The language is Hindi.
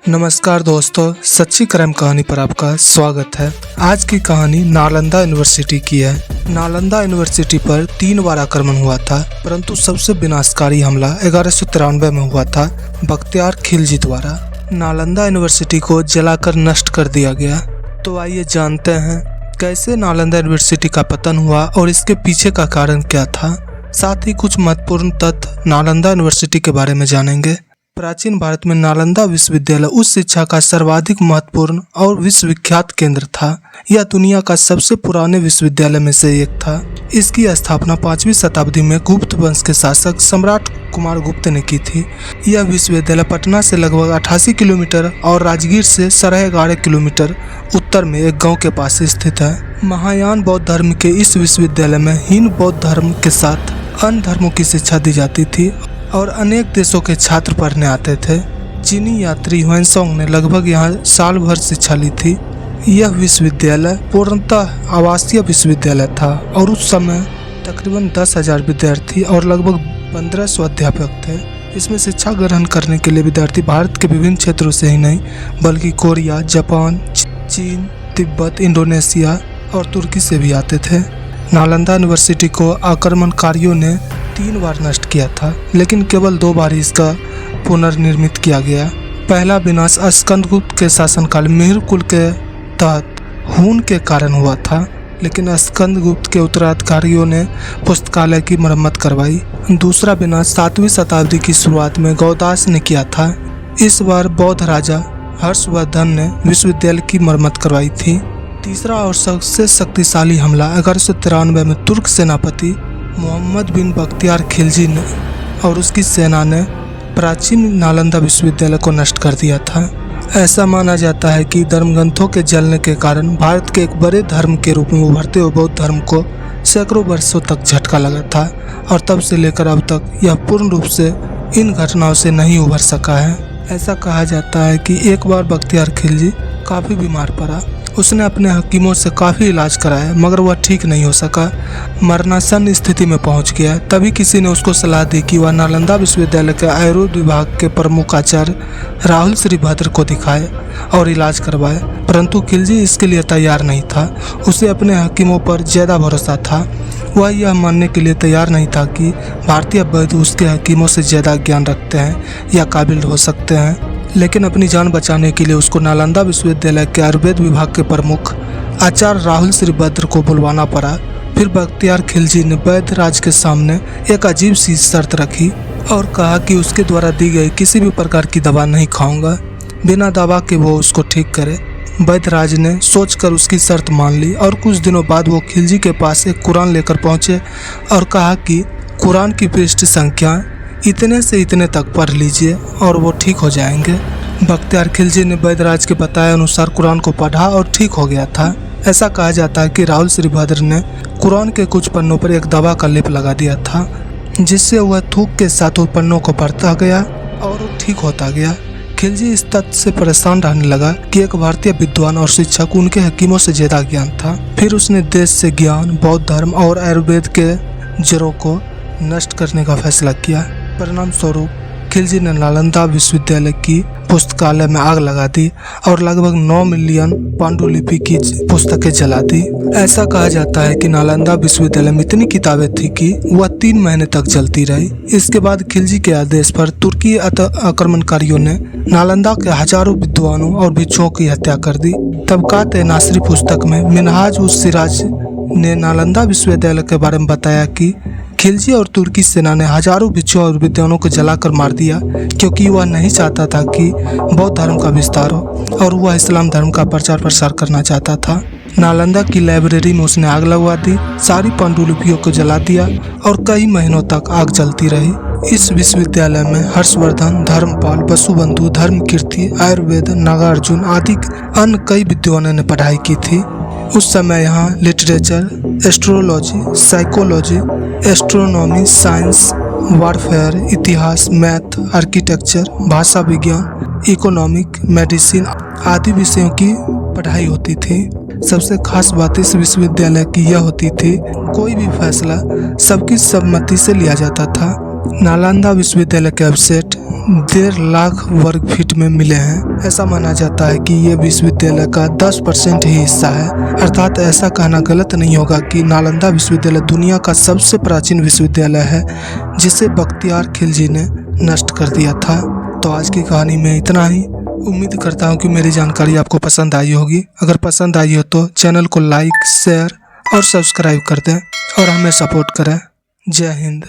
नमस्कार दोस्तों, सच्ची क्राइम कहानी पर आपका स्वागत है। आज की कहानी नालंदा यूनिवर्सिटी की है। नालंदा यूनिवर्सिटी पर 3 बार आक्रमण हुआ था, परंतु सबसे विनाशकारी हमला 1193 में हुआ था बख्तियार खिलजी द्वारा। नालंदा यूनिवर्सिटी को जलाकर नष्ट कर दिया गया। तो आइए जानते हैं कैसे नालंदा यूनिवर्सिटी का पतन हुआ और इसके पीछे का कारण क्या था। साथ ही कुछ महत्वपूर्ण तथ्य नालंदा यूनिवर्सिटी के बारे में जानेंगे। प्राचीन भारत में नालंदा विश्वविद्यालय उच्च शिक्षा का सर्वाधिक महत्वपूर्ण और विश्वविख्यात केंद्र था। यह दुनिया का सबसे पुराने विश्वविद्यालय में से एक था। इसकी स्थापना 5वीं शताब्दी में गुप्त वंश के शासक सम्राट कुमार गुप्त ने की थी। यह विश्वविद्यालय पटना से लगभग 88 किलोमीटर और राजगीर से 11.5 किलोमीटर उत्तर में एक गाँव के पास स्थित है। महायान बौद्ध धर्म के इस विश्वविद्यालय में हिंदू बौद्ध धर्म के साथ अन्य धर्मों की शिक्षा दी जाती थी और अनेक देशों के छात्र पढ़ने आते थे। चीनी यात्री ह्वेनसांग ने लगभग यहाँ साल भर शिक्षा ली थी। यह विश्वविद्यालय पूर्णतः आवासीय विश्वविद्यालय था और उस समय तकरीबन 10,000 विद्यार्थी और लगभग 1500 अध्यापक थे। इसमें शिक्षा ग्रहण करने के लिए विद्यार्थी भारत के विभिन्न क्षेत्रों से ही नहीं बल्कि कोरिया, जापान, चीन, तिब्बत, इंडोनेशिया और तुर्की से भी आते थे। नालंदा यूनिवर्सिटी को आक्रमणकारियों ने 3 बार नष्ट किया था, लेकिन केवल 2 बार इसका पुनर्निर्मित किया गया। पहला विनाश स्कंदगुप्त के शासनकाल मिहिर कुल के तहत हून के कारण हुआ था, लेकिन स्कंदगुप्त के उत्तराधिकारियों ने पुस्तकालय की मरम्मत करवाई। दूसरा विनाश 7वीं शताब्दी की शुरुआत में गौदास ने किया था। इस बार बौद्ध राजा हर्षवर्धन ने विश्वविद्यालय की मरम्मत करवाई थी। तीसरा और सबसे शक्तिशाली हमला 1193 में तुर्क सेनापति मोहम्मद बिन बख्तियार खिलजी ने और उसकी सेना ने प्राचीन नालंदा विश्वविद्यालय को नष्ट कर दिया था। ऐसा माना जाता है कि धर्मग्रंथों के जलने के कारण भारत के एक बड़े धर्म के रूप में उभरते हुए बौद्ध धर्म को सैकड़ों वर्षों तक झटका लगा था और तब से लेकर अब तक यह पूर्ण रूप से इन घटनाओं से नहीं उभर सका है। ऐसा कहा जाता है कि एक बार बख्तियार खिलजी काफ़ी बीमार पड़ा। उसने अपने हकीमों से काफ़ी इलाज कराया, मगर वह ठीक नहीं हो सका। मरणासन स्थिति में पहुंच गया। तभी किसी ने उसको सलाह दी कि वह नालंदा विश्वविद्यालय के आयुर्वेद विभाग के प्रमुख आचार्य राहुल श्रीभद्र को दिखाए और इलाज करवाए, परंतु खिलजी इसके लिए तैयार नहीं था। उसे अपने हकीमों पर ज़्यादा भरोसा था। वह यह मानने के लिए तैयार नहीं था कि भारतीय वैद्य उसके हकीमों से ज़्यादा ज्ञान रखते हैं या काबिल हो सकते हैं, लेकिन अपनी जान बचाने के लिए उसको नालंदा विश्वविद्यालय के आयुर्वेद विभाग के प्रमुख आचार्य राहुल श्रीभद्र को बुलवाना पड़ा। फिर बख्तियार खिलजी ने वैद्य राज के सामने एक अजीब सी शर्त रखी और कहा कि उसके द्वारा दी गई किसी भी प्रकार की दवा नहीं खाऊंगा, बिना दवा के वो उसको ठीक करे। वैद्य राज ने सोचकर उसकी शर्त मान ली और कुछ दिनों बाद वो खिलजी के पास एक कुरान लेकर पहुंचे और कहा कि कुरान की पृष्ठ संख्या इतने से इतने तक पढ़ लीजिए और वो ठीक हो जाएंगे। बख्तियार खिलजी ने वैद्यराज के बताए अनुसार कुरान को पढ़ा और ठीक हो गया था। ऐसा कहा जाता है कि राहुल श्रीभद्र ने कुरान के कुछ पन्नों पर एक दवा का लेप लगा दिया था, जिससे वह थूक के साथ उन पन्नों को पढ़ता गया और वो ठीक होता गया। खिलजी इस तथ्य से परेशान रहने लगा कि एक भारतीय विद्वान और शिक्षक उनके हकीमों से ज़्यादा ज्ञान था। फिर उसने देश से ज्ञान, बौद्ध धर्म और आयुर्वेद के जड़ों को नष्ट करने का फैसला किया। परिणाम स्वरूप खिलजी ने नालंदा विश्वविद्यालय की पुस्तकालय में आग लगा दी और लगभग 9 मिलियन पांडुलिपि की पुस्तकें जला दी। ऐसा कहा जाता है कि नालंदा विश्वविद्यालय में इतनी किताबें थी कि वह 3 महीने तक जलती रही। इसके बाद खिलजी के आदेश पर तुर्की आक्रमणकारियों ने नालंदा के हजारों विद्वानों और भिक्षुओं की हत्या कर दी। तबकात-ए-नासरी पुस्तक में मिनहाज-उस-सिराज ने नालंदा विश्वविद्यालय के बारे में बताया कि खिलजी और तुर्की सेना ने हजारों भिक्षुओं और विद्वानों को जलाकर मार दिया, क्योंकि वह नहीं चाहता था कि बौद्ध धर्म का विस्तार हो और वह इस्लाम धर्म का प्रचार प्रसार करना चाहता था। नालंदा की लाइब्रेरी में उसने आग लगवा दी, सारी पांडुलिपियों को जला दिया और कई महीनों तक आग जलती रही। इस विश्वविद्यालय में हर्षवर्धन, धर्मपाल, वसुबंधु, धर्मकीर्ति, आयुर्वेद, नागार्जुन आदि अन्य कई विद्वानों ने पढ़ाई की थी। उस समय यहाँ literature, astrology, psychology, astronomy, science, warfare, इतिहास, मैथ, आर्किटेक्चर, भाषा विज्ञान, इकोनॉमिक, मेडिसिन आदि विषयों की पढ़ाई होती थी। सबसे खास बात इस विश्वविद्यालय की यह होती थी, कोई भी फैसला सबकी सहमति से लिया जाता था। नालंदा विश्वविद्यालय के वेबसाइट 1.5 लाख वर्ग फीट में मिले हैं। ऐसा माना जाता है कि ये विश्वविद्यालय का 10% ही हिस्सा है। अर्थात ऐसा कहना गलत नहीं होगा कि नालंदा विश्वविद्यालय दुनिया का सबसे प्राचीन विश्वविद्यालय है, जिसे बख्तियार खिलजी ने नष्ट कर दिया था। तो आज की कहानी में इतना ही। उम्मीद करता हूँ कि मेरी जानकारी आपको पसंद आई होगी। अगर पसंद आई हो तो चैनल को लाइक, शेयर और सब्सक्राइब कर दें और हमें सपोर्ट करें। जय हिंद।